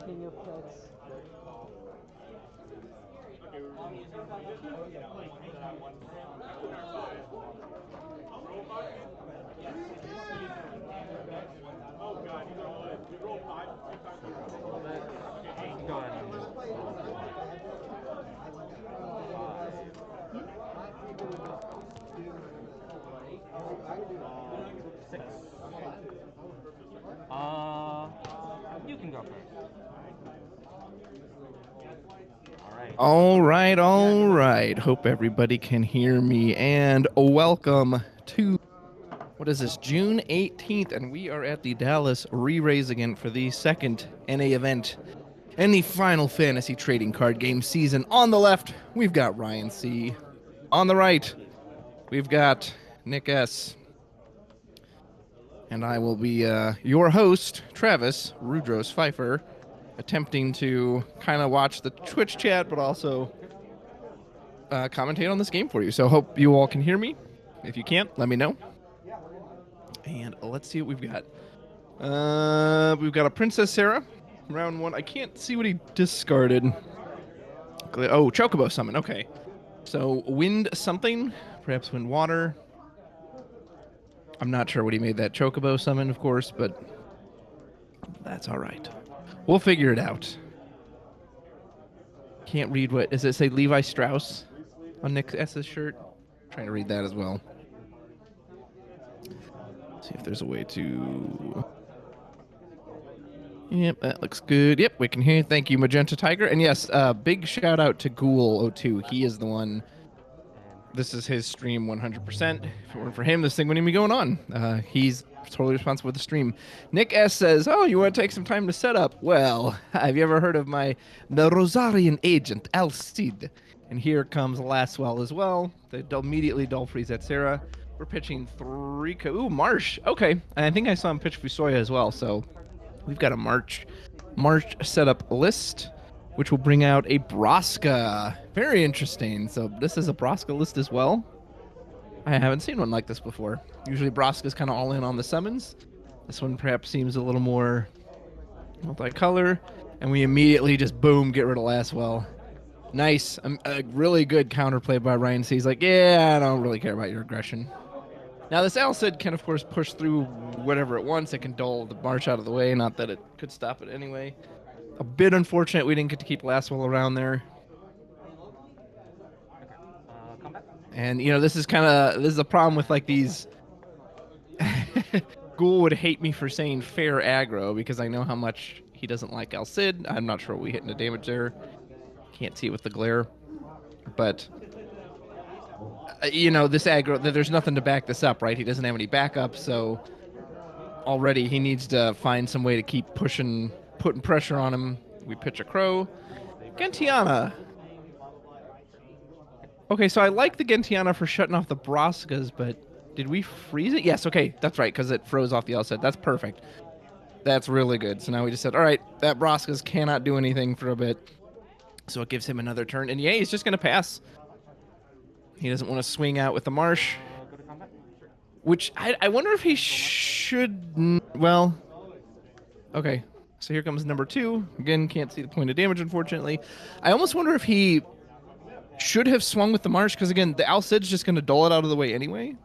King of Pets. Go ahead and roll if you want. 6. You can go first. All right. All right, all right. Hope everybody can hear me. And welcome to, what is this, June 18th. And we are at the Dallas ReRaise again for the second NA event in the Final Fantasy trading card game season. On the left, we've got Ryan C. On the right, we've got Nick S. And I will be your host, Travis Rudros Pfeiffer, attempting to kind of watch the Twitch chat, but also commentate on this game for you. So hope you all can hear me. If you can't, let me know. And let's see what we've got. We've got a Princess Sarah, round 1. I can't see what he discarded. Oh, Chocobo Summon. Okay. So wind something, perhaps wind water. I'm not sure what he made that Chocobo Summon, of course, but that's all right. We'll figure it out. Can't read what, does it say Levi Strauss on Nick S's shirt? Trying to read that as well. See if there's a way to... Yep, that looks good. Yep, we can hear. Thank you, Magenta Tiger. And yes, big shout out to Ghoul02. He is the one. This is his stream 100%. If it weren't for him, this thing wouldn't even be going on. He's totally responsible for the stream. Nick S says, oh, you want to take some time to set up? Well, have you ever heard of the Rosarian agent, Alcide? And here comes Laswell as well. They immediately dull freeze at Sarah. We're pitching 3... Ooh, Marsh. Okay. And I think I saw him pitch Fusoya as well, so we've got a March setup list, which will bring out a Braska. Very interesting. So this is a Braska list as well. I haven't seen one like this before. Usually Braska's kind of all in on the summons. This one perhaps seems a little more multicolor. And we immediately just, boom, get rid of Laswell. Nice. A really good counterplay by Ryan C. He's like, yeah, I don't really care about your aggression. Now, this Alcid can, of course, push through whatever it wants. It can dull the March out of the way. Not that it could stop it anyway. A bit unfortunate we didn't get to keep Laswell around there. And, you know, this is a problem with, like, these... Ghoul would hate me for saying fair aggro, because I know how much he doesn't like Alcid. I'm not sure what we hit into damage there. Can't see it with the glare. But... you know, this aggro, there's nothing to back this up, right? He doesn't have any backup, so already he needs to find some way to keep putting pressure on him. We pitch a Crow. Gentiana. Okay, so I like the Gentiana for shutting off the Braskas, but did we freeze it? Yes, okay, that's right, because it froze off the outset. That's perfect. That's really good. So now we just said, all right, that Braskas cannot do anything for a bit. So it gives him another turn. And yeah, he's just going to pass. He doesn't want to swing out with the Marsh. Which, I wonder if he should... Well, okay. So here comes number 2. Again, can't see the point of damage, unfortunately. I almost wonder if he should have swung with the Marsh, because, again, the Alcid's just going to dull it out of the way anyway.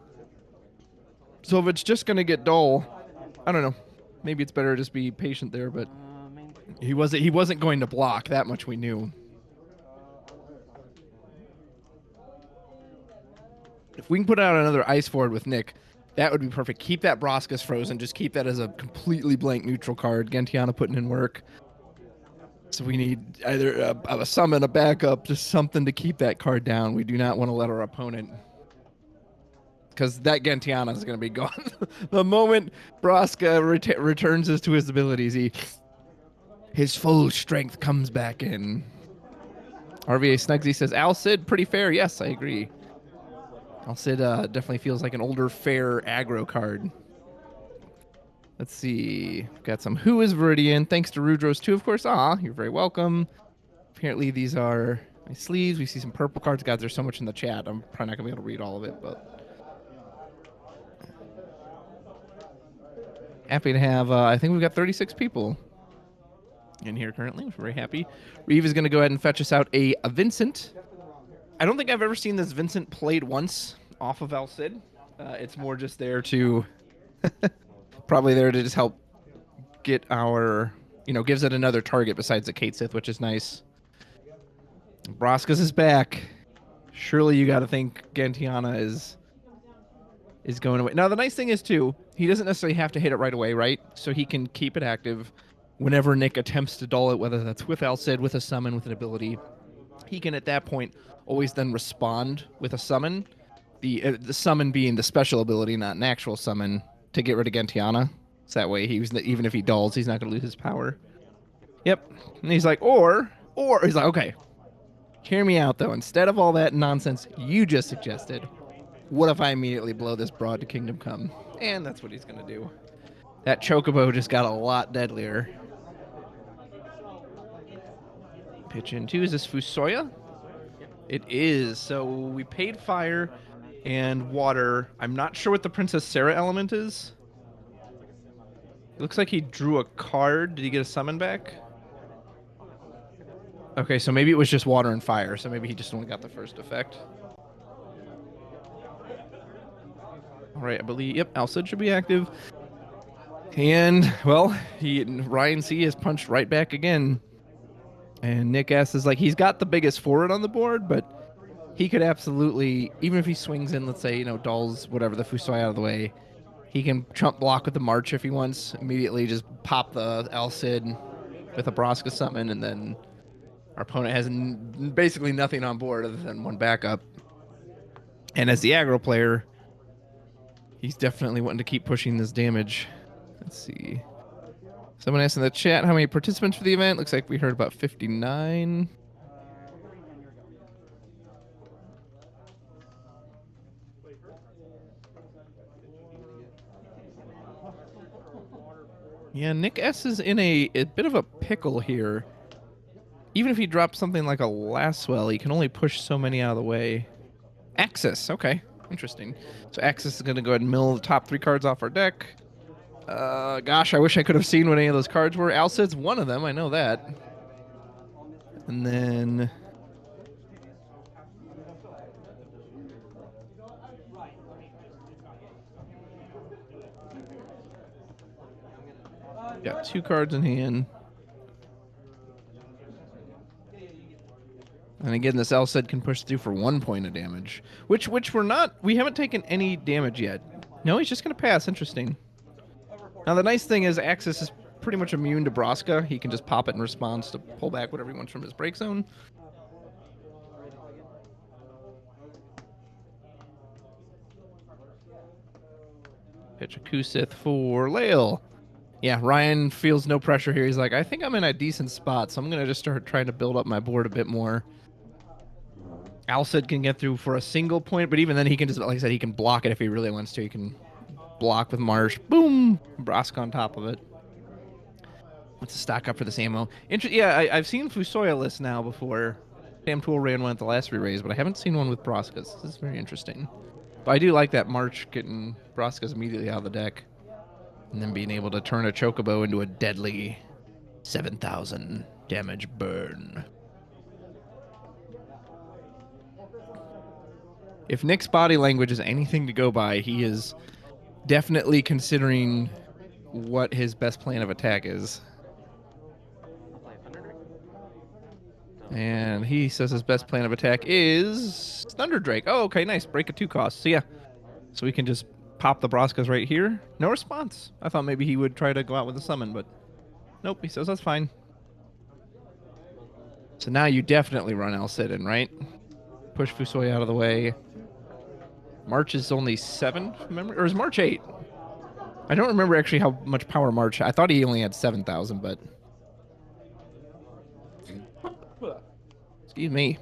So if it's just going to get dull, I don't know. Maybe it's better to just be patient there, but he wasn't going to block. That much we knew. If we can put out another Ice Forward with Nick, that would be perfect. Keep that Braskas frozen. Just keep that as a completely blank neutral card. Gentiana putting in work. So we need either a summon, a backup, just something to keep that card down. We do not want to let our opponent... because that Gentiana is going to be gone. The moment Braska returns to his abilities, his full strength comes back in. RVA Snugsy says, Alcid, pretty fair. Yes, I agree. Alcid definitely feels like an older, fair aggro card. Let's see. We've got some Who is Viridian. Thanks to Rudros too, of course. You're very welcome. Apparently these are my sleeves. We see some purple cards. God, there's so much in the chat. I'm probably not going to be able to read all of it, but... Happy to have, I think we've got 36 people in here currently. We're very happy. Reeve is going to go ahead and fetch us out a Vincent. I don't think I've ever seen this Vincent played once off of El Cid. It's more just there to, probably there to just help get our, gives it another target besides the Kate Sith, which is nice. Braskas is back. Surely you got to think Gantiana is going away. Now, the nice thing is, too, he doesn't necessarily have to hit it right away, right? So he can keep it active whenever Nick attempts to dull it, whether that's with El Cid, with a summon, with an ability. He can, at that point, always then respond with a summon. The summon being the special ability, not an actual summon, to get rid of Gentiana. So that way, even if he dulls, he's not going to lose his power. Yep. And he's like, or he's like, okay, hear me out, though. Instead of all that nonsense you just suggested, what if I immediately blow this broad to Kingdom Come? And that's what he's going to do. That Chocobo just got a lot deadlier. Pitch in 2. Is this Fusoya? It is. So we paid fire and water. I'm not sure what the Princess Sarah element is. It looks like he drew a card. Did he get a summon back? Okay, so maybe it was just water and fire. So maybe he just only got the first effect. All right, I believe, yep, El Cid should be active. And, well, Ryan C has punched right back again. And Nick S is like, he's got the biggest forward on the board, but he could absolutely, even if he swings in, let's say, dulls whatever, the Fusoi out of the way, he can chump block with the March if he wants, immediately just pop the El Cid with a Braska summon, and then our opponent has basically nothing on board other than one backup. And as the aggro player, he's definitely wanting to keep pushing this damage. Let's see. Someone asked in the chat how many participants for the event. Looks like we heard about 59. Yeah, Nick S is in a bit of a pickle here. Even if he drops something like a Laswell, he can only push so many out of the way. Axis, okay. Interesting. So Axis is going to go ahead and mill the top 3 cards off our deck. Gosh, I wish I could have seen what any of those cards were. Al Cid's one of them, I know that. And then... got 2 cards in hand. And again, this El Cid can push through for 1 point of damage. Which we haven't taken any damage yet. No, he's just going to pass. Interesting. Now, the nice thing is Axis is pretty much immune to Braska. He can just pop it in response to pull back whatever he wants from his break zone. Pitch a Kusith for Lael. Yeah, Ryan feels no pressure here. He's like, I think I'm in a decent spot, so I'm going to just start trying to build up my board a bit more. Al Cid can get through for a single point, but even then he can just, like I said, he can block it if he really wants to. He can block with Marsh. Boom! Braska on top of it. Let's stock up for this ammo. Yeah, I've seen Fusoya lists now before. Sam Tool ran one at the last re-raise, but I haven't seen one with Braskas. This is very interesting. But I do like that March getting Braskas immediately out of the deck. And then being able to turn a Chocobo into a deadly 7,000 damage burn. If Nick's body language is anything to go by, he is definitely considering what his best plan of attack is. And he says his best plan of attack is Thunder Drake. Oh, okay, nice. Break a 2 cost. So yeah. So we can just pop the Braskas right here. No response. I thought maybe he would try to go out with a summon, but nope, he says that's fine. So now you definitely run El Cid in, right? Push Fusoy out of the way. March is only 7 from memory, or is March 8? I don't remember actually how much power March. I thought he only had 7,000, but excuse me.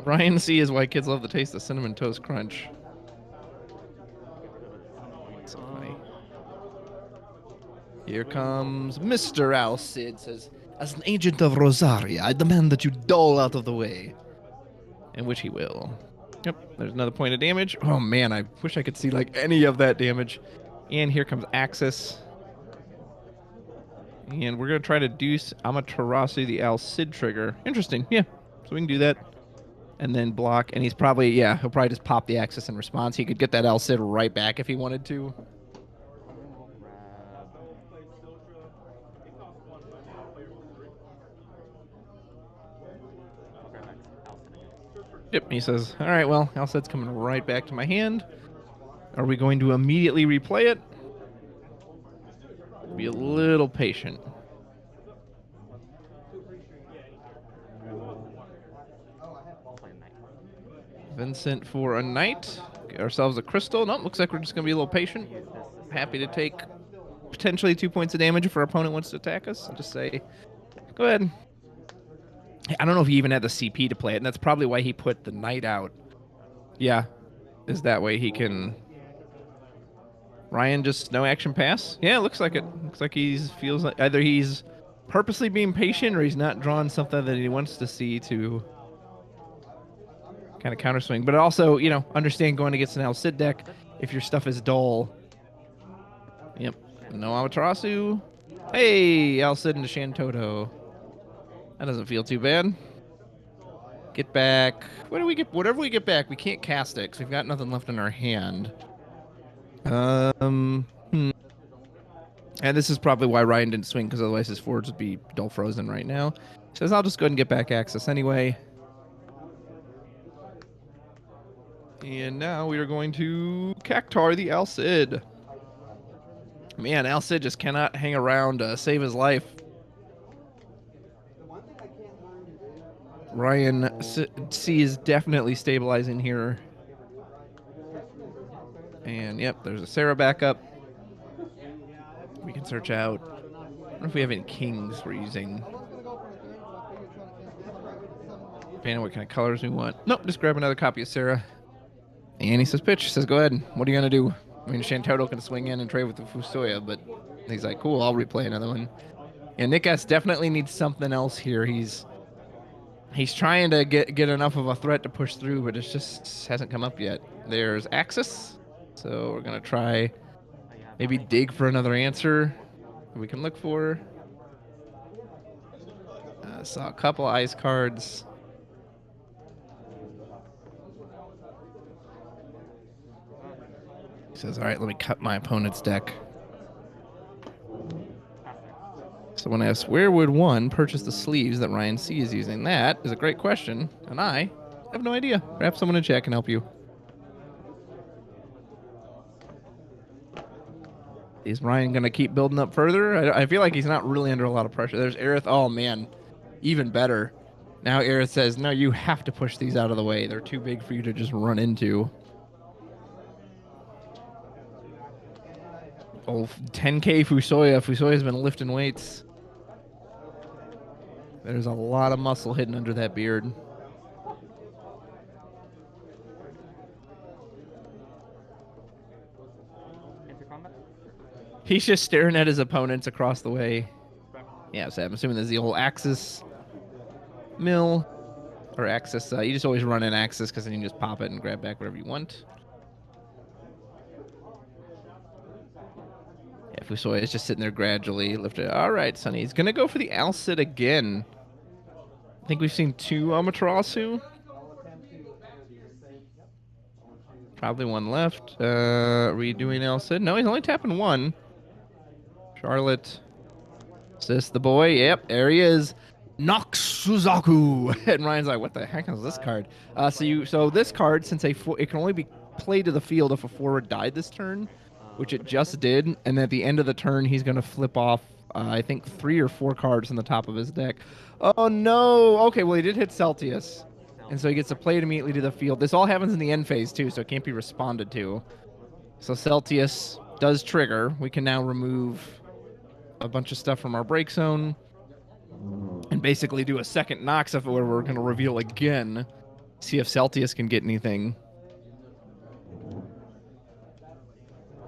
Ryan C is why kids love the taste of Cinnamon Toast Crunch. So funny. Here comes Mr. Al Cid. Says, as an agent of Rosaria, I demand that you dole out of the way. And which he will. Yep, there's another point of damage. Oh man, I wish I could see like any of that damage. And here comes Axis. And we're going to try to deuce Amaterasu the Al Cid trigger. Interesting, yeah. So we can do that. And then block. And he's probably, yeah, he'll probably just pop the Axis in response. He could get that Al Cid right back if he wanted to. Yep, he says, all right, well, Al Cid's coming right back to my hand. Are we going to immediately replay it? Be a little patient. Vincent for a knight. Get ourselves a crystal. Nope, looks like we're just going to be a little patient. Happy to take potentially 2 points of damage if our opponent wants to attack us. I'll just say, go ahead. I don't know if he even had the CP to play it, and that's probably why he put the knight out. Yeah, is that way he can... Ryan just no action pass? Yeah, it looks like it. Looks like feels like either he's purposely being patient or he's not drawing something that he wants to see to kind of counterswing. But also, you know, understand going against an Al Cid deck, if your stuff is dull. Yep. No Amaterasu. Hey, Al Cid into Shantoto. That doesn't feel too bad. Get back. What do we get? Whatever we get back, we can't cast it because we've got nothing left in our hand. And this is probably why Ryan didn't swing, because otherwise his forwards would be dull frozen right now. He says, I'll just go ahead and get back access anyway. And now we are going to Cactar the Al Cid. Man, Al Cid just cannot hang around to save his life. Ryan C is definitely stabilizing here. And yep, there's a Sarah backup. We can search out. I don't know if we have any kings we're using. Depending on what kind of colors we want. Nope, just grab another copy of Sarah. And he says, pitch. He says, go ahead. What are you going to do? I mean, Shantoto can swing in and trade with the Fusoya, but he's like, cool, I'll replay another one. And Nick S definitely needs something else here. He's trying to get enough of a threat to push through, but it just hasn't come up yet. There's Axis. So we're going to try maybe dig for another answer we can look for. Saw a couple ice cards. He says, all right, let me cut my opponent's deck. Someone asks, where would one purchase the sleeves that Ryan C is using? That is a great question, and I have no idea. Perhaps someone in chat can help you. Is Ryan going to keep building up further? I feel like he's not really under a lot of pressure. There's Aerith. Oh, man. Even better. Now Aerith says, no, you have to push these out of the way. They're too big for you to just run into. Oh, 10k Fusoya. Fusoya's been lifting weights. There's a lot of muscle hidden under that beard. He's just staring at his opponents across the way. Yeah, so I'm assuming there's the whole Axis mill. Or Axis. You just always run in Axis because then you can just pop it and grab back whatever you want. Yeah, Fusoya is just sitting there gradually lifted. All right, Sonny. He's going to go for the Al Cid again. I think we've seen 2 Amaterasu. Probably one left. Are we doing Al Cid? No, he's only tapping 1. Charlotte. Is this the boy? Yep, there he is. Noxuzaku. And Ryan's like, what the heck is this card? So this card, since it can only be played to the field if a forward died this turn, which it just did, and at the end of the turn, he's going to flip off, I think, 3 or 4 cards on the top of his deck. Oh, no. Okay, well, he did hit Celtius, and so he gets to play it immediately to the field. This all happens in the end phase, too, so it can't be responded to. So Celtius does trigger. We can now remove a bunch of stuff from our break zone and basically do a second Nox if we're going to reveal again. See if Celtius can get anything.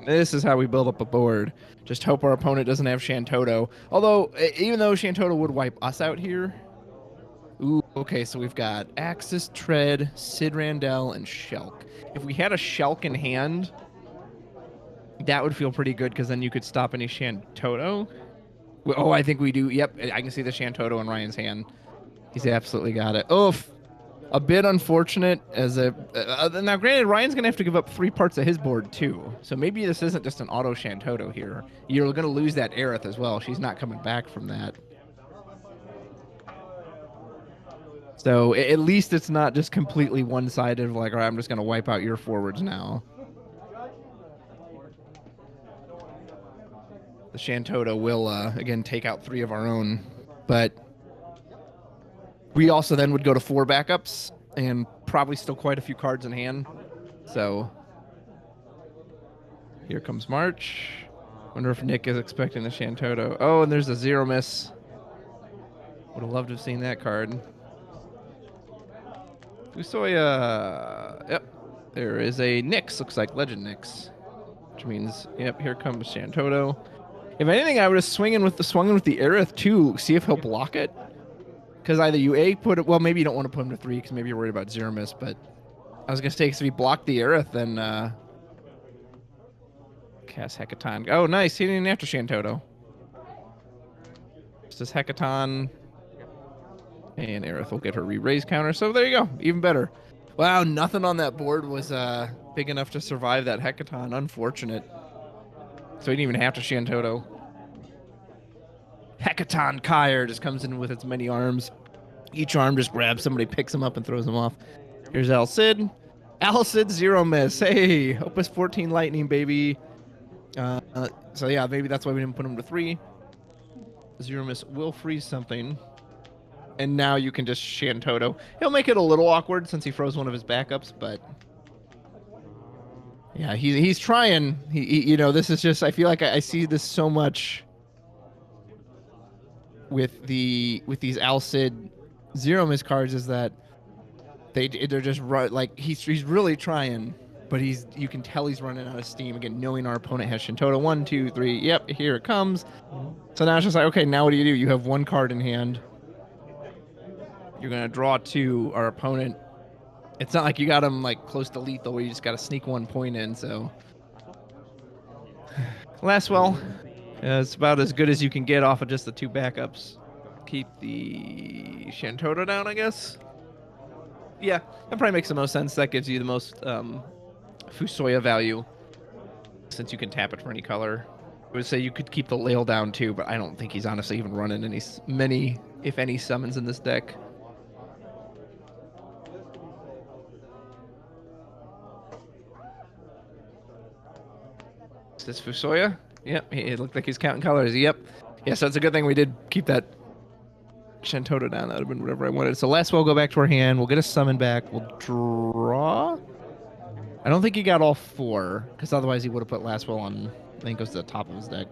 This is how we build up a board. Just hope our opponent doesn't have Shantoto. Although, even though Shantoto would wipe us out here. Ooh, Okay, so we've got Axis, Tread, Sid Randell, and Shelk. If we had a Shelk in hand, that would feel pretty good because then you could stop any Shantoto. Oh, I think we do. Yep, I can see the Shantoto in Ryan's hand. He's absolutely got it. Oof. A bit unfortunate as a. Now, granted, Ryan's going to have to give up 3 parts of his board, too. So maybe this isn't just an auto Shantoto here. You're going to lose that Aerith as well. She's not coming back from that. So at least it's not just completely one-sided, like, all right, I'm just going to wipe out your forwards now. The Shantoto will, again, take out 3 of our own. But we also then would go to 4 backups and probably still quite a few cards in hand. So here comes March. Wonder if Nick is expecting the Shantoto. Oh, and there's a 0 miss. Would have loved to have seen that card. Fusoya. Yep. There is a Nyx. Looks like Legend Nyx. Which means, yep, here comes Shantoto. If anything, I would have swung with the Aerith too. See if he'll block it. Because either you put it. Well, maybe you don't want to put him to 3 because maybe you're worried about 0 miss. But I was gonna say, because if he blocked the Aerith, then cast Hecaton. Oh, nice. He didn't have to Shantoto. Just this Hecaton. And Aerith will get her re-raise counter. So there you go. Even better. Wow, nothing on that board was big enough to survive that Hecaton. Unfortunate. So he didn't even have to Shantoto. Hecaton Kyre just comes in with its many arms. Each arm just grabs somebody, picks them up, and throws them off. Here's Al Cid. Al Cid 0 miss. Hey, Opus 14 Lightning, baby. So yeah, maybe that's why we didn't put him to 3. 0 miss will freeze something. And now you can just Shantoto. He'll make it a little awkward since he froze one of his backups, but yeah, he's trying. He you know, this is just, I feel like I see this so much with these Al Cid 0 miss cards, is that they're just like he's really trying, but you can tell he's running out of steam. Again, knowing our opponent has Shantoto. 1, 2, 3. Yep, here it comes. So now it's just like, okay, now what do? You have 1 card in hand. You're gonna draw 2. Our opponent. It's not like you got him like close to lethal where you just got to sneak 1 point in. So Lastwell, it's about as good as you can get off of just the 2 backups. Keep the Shantoto down, I guess. Yeah, that probably makes the most sense. That gives you the most Fusoya value, since you can tap it for any color. I would say you could keep the Lail down too, but I don't think he's honestly even running many, if any, summons in this deck. Is this Fusoya? Yep, it looked like he's counting colors. Yep. Yeah, so it's a good thing we did keep that Shantoto down. That would have been whatever I wanted. So last we'll go back to our hand. We'll get a summon back. We'll draw. I don't think he got all 4, because otherwise he would have put Lastwell on, I think it goes to the top of his deck.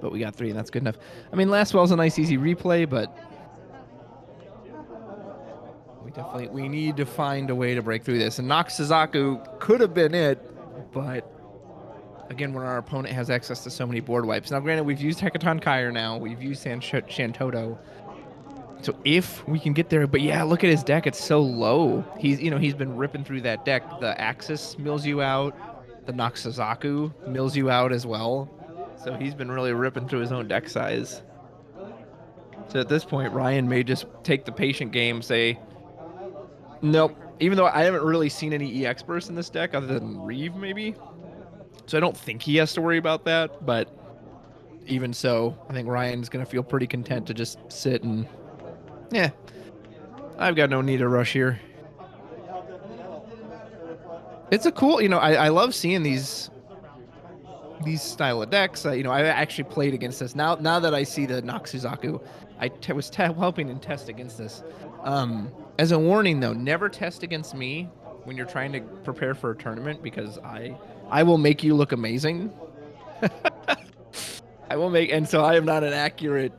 But we got 3, and that's good enough. I mean, Lastwell's a nice, easy replay, but we need to find a way to break through this. And Nox Suzaku could have been it, but again, when our opponent has access to so many board wipes. Now, granted, we've used Hecaton Kyre now. We've used Shantoto. So if we can get there, but yeah, look at his deck. It's so low. He's been ripping through that deck. The Axis mills you out. The Nox Suzaku mills you out as well. So he's been really ripping through his own deck size. So at this point, Ryan may just take the patient game, say, nope. Even though I haven't really seen any EX bursts in this deck other than Reeve, maybe. So I don't think he has to worry about that. But even so, I think Ryan's going to feel pretty content to just sit and, yeah, I've got no need to rush here. It's a cool, I love seeing these style of decks. I actually played against this. Now that I see the Nox Suzaku, I was helping and test against this. As a warning, though, never test against me when you're trying to prepare for a tournament, because I will make you look amazing. And so I am not an accurate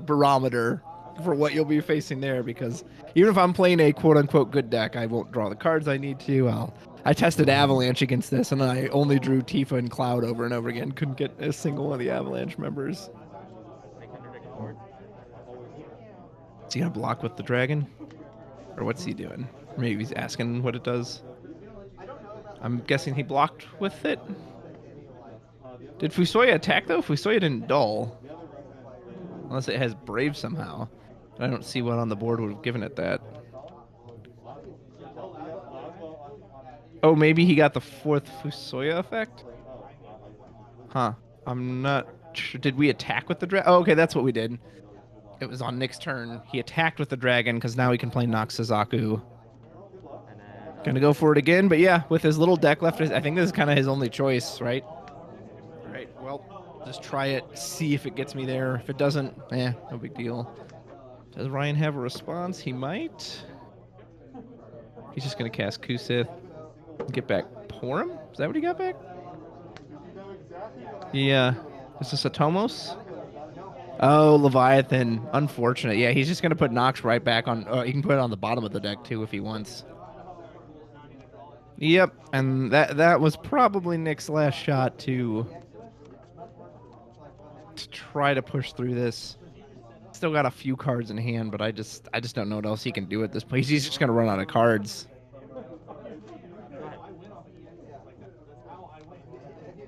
barometer for what you'll be facing there, because even if I'm playing a quote-unquote good deck, I won't draw the cards I need to. I tested Avalanche against this, and I only drew Tifa and Cloud over and over again. Couldn't get a single one of the Avalanche members. Is he gonna block with the dragon? Or what's he doing? Maybe he's asking what it does. I'm guessing he blocked with it. Did Fusoya attack though? Fusoya didn't dull. Unless it has Brave somehow. I don't see what on the board would have given it that. Oh, maybe he got the 4th Fusoya effect? Huh. I'm not sure. Did we attack with the dragon? Oh, okay, that's what we did. It was on Nick's turn. He attacked with the dragon because now he can play Noxazaku. Gonna go for it again, but yeah, with his little deck left, I think this is kind of his only choice, right? All right, well, just try it, see if it gets me there. If it doesn't, no big deal. Does Ryan have a response? He might. He's just gonna cast Kusith. Get back Porum? Is that what he got back? Yeah. Is this a Tomos? Oh, Leviathan. Unfortunate. Yeah, he's just going to put Nox right back on. He can put it on the bottom of the deck, too, if he wants. Yep, and that was probably Nick's last shot to try to push through this. Still got a few cards in hand, but I just don't know what else he can do at this point. He's just going to run out of cards.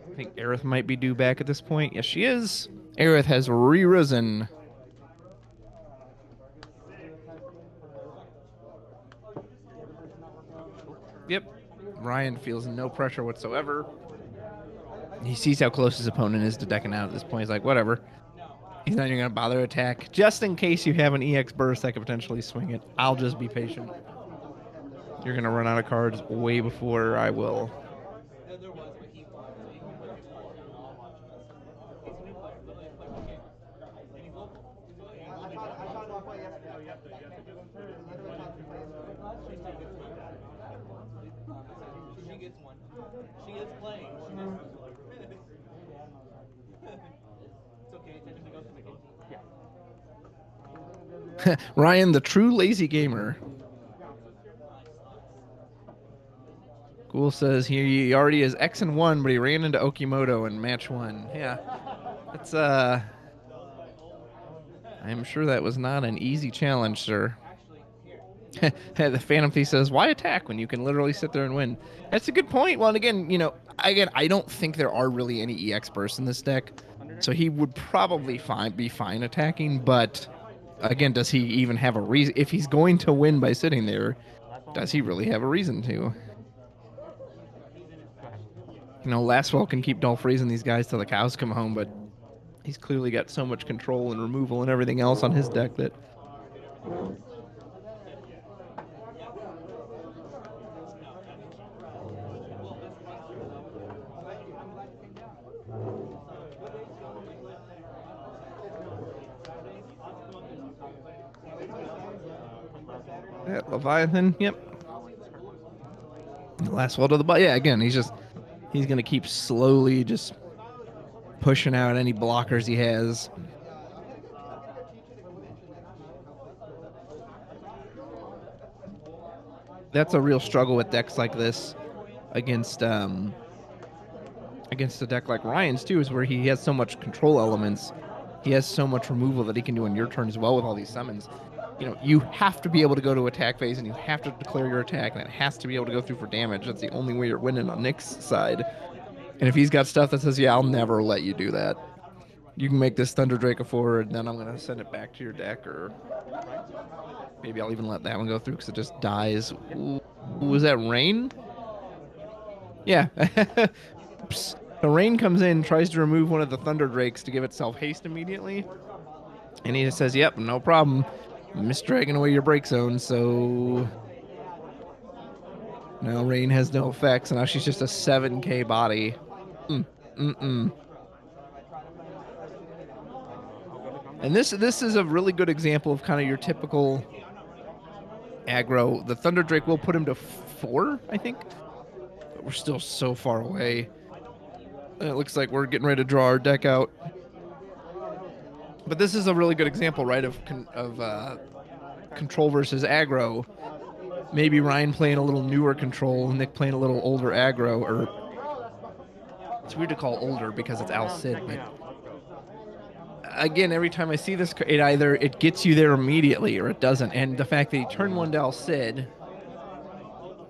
I think Aerith might be due back at this point. Yes, she is. Aerith has re-risen. Yep. Ryan feels no pressure whatsoever. He sees how close his opponent is to decking out at this point. He's like, whatever. He's not even going to bother to attack. Just in case you have an EX burst that could potentially swing it, I'll just be patient. You're going to run out of cards way before I will. Ryan, the true lazy gamer. Ghoul says he already is X and 1, but he ran into Okimoto in match 1. Yeah. It's I'm sure that was not an easy challenge, sir. The Phantom Thief says, why attack when you can literally sit there and win? That's a good point. Well, and again, I don't think there are really any EX bursts in this deck. So he would probably be fine attacking, but again, does he even have a reason? If he's going to win by sitting there, does he really have a reason to? Lastwell can keep Dolph raising these guys till the cows come home, but he's clearly got so much control and removal and everything else on his deck that... Leviathan, yep. Lastwell to the butt. Yeah, again, he's going to keep slowly just pushing out any blockers he has. That's a real struggle with decks like this against a deck like Ryan's too, is where he has so much control elements. He has so much removal that he can do on your turn as well with all these summons. You have to be able to go to attack phase and you have to declare your attack, and it has to be able to go through for damage. That's the only way you're winning on Nick's side. And if he's got stuff that says, yeah, I'll never let you do that. You can make this Thunder Drake a forward, then I'm going to send it back to your deck, or maybe I'll even let that one go through because it just dies. Ooh, was that Rain? Yeah. Oops. The Rain comes in, tries to remove one of the Thunder Drakes to give itself haste immediately. And he just says, yep, no problem. Misdragging away your break zone, so... Now Rain has no effects, and now she's just a 7k body. And this is a really good example of kind of your typical aggro. The Thunder Drake will put him to 4, I think. But we're still so far away. And it looks like we're getting ready to draw our deck out. But this is a really good example, right, of control versus aggro. Maybe Ryan playing a little newer control, Nick playing a little older aggro, or it's weird to call older because it's Al Cid, but again, every time I see this, it either it gets you there immediately or it doesn't. And the fact that he turned one Dal Cid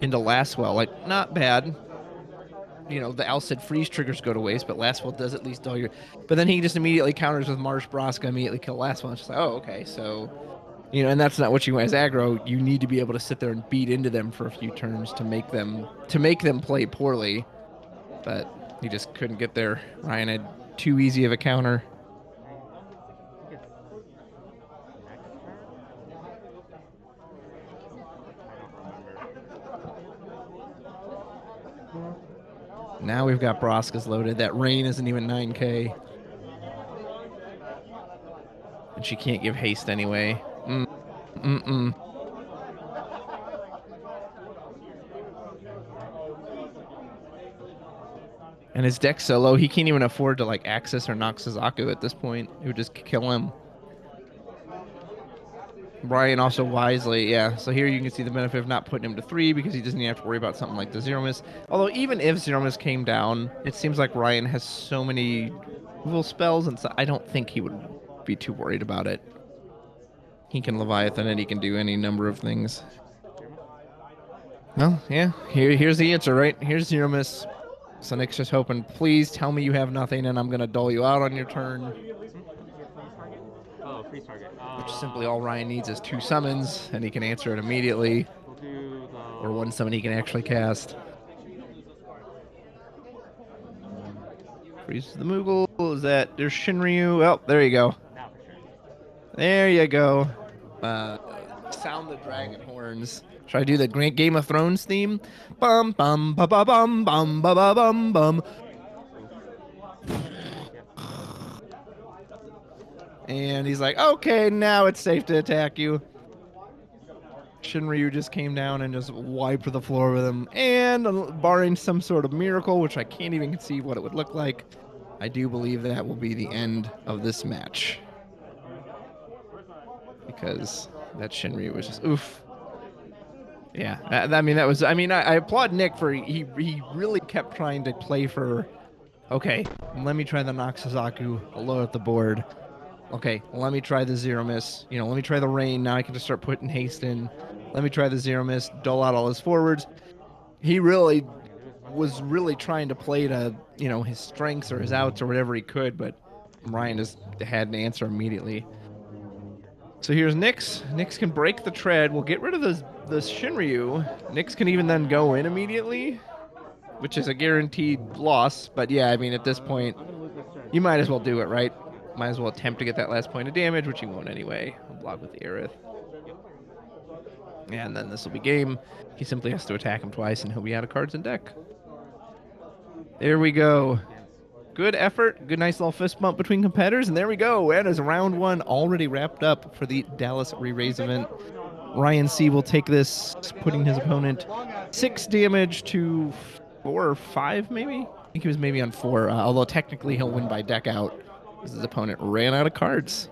into Lastwell, like, not bad. You know, the Alcid freeze triggers go to waste, but Lastwell does at least dull your. But then he just immediately counters with Marsh Braska, immediately kill Lastwell. It's just like, oh, okay, so you know, and that's not what you want as aggro. You need to be able to sit there and beat into them for a few turns to make them play poorly. But he just couldn't get there. Ryan had too easy of a counter. Now we've got Braska's loaded. That rain isn't even 9k. And she can't give haste anyway. Mm-mm. And his deck's so low, he can't even afford to like access or knock Suzaku at this point. It would just kill him. Brian also wisely, yeah. So here you can see the benefit of not putting him to 3 because he doesn't even have to worry about something like the Zero Miss. Although even if Zero Miss came down, it seems like Ryan has so many removal spells, and so I don't think he would be too worried about it. He can Leviathan and he can do any number of things. Well, yeah. Here's the answer, right? Here's Zero Miss. So Nick's just hoping, please tell me you have nothing and I'm going to dole you out on your turn. Oh, freeze target. Which simply all Ryan needs is 2 summons, and he can answer it immediately. We'll do the... Or 1 summon he can actually cast. Freeze the Moogle. Is that... There's Shinryu. Oh, there you go. Now for sure. There you go. Sound the dragon horns. Should I do the Game of Thrones theme? Bum bum ba ba bum bum ba ba bum bum. And he's like, okay, now it's safe to attack you. Shinryu just came down and just wiped the floor with him. And barring some sort of miracle, which I can't even conceive what it would look like, I do believe that will be the end of this match. Because that Shinryu was just oof. Yeah, I mean, that was, I mean, I applaud Nick for, he really kept trying to play for, okay, let me try the Noxazaku low at the board. Okay, let me try the Zero Miss. You know, let me try the rain. Now I can just start putting haste in. Let me try the Zero Miss, dole out all his forwards. He really was trying to play to, you know, his strengths or his outs or whatever he could, but Ryan just had an answer immediately. So here's Nyx. Nyx can break the tread. We'll get rid of the Shinryu. Nyx can even then go in immediately, which is a guaranteed loss. But yeah, I mean, at this point, you might as well do it, right? Might as well attempt to get that last point of damage, which he won't anyway. I'll block with the Aerith. And then this will be game. He simply has to attack him twice, and he'll be out of cards in deck. There we go. Good effort. Good, nice little fist bump between competitors. And there we go. And as round 1 already wrapped up for the Dallas ReRaise event. Ryan C. will take this, putting his opponent 6 damage to 4 or 5, maybe? I think he was maybe on 4, although technically he'll win by deck out. His opponent ran out of cards.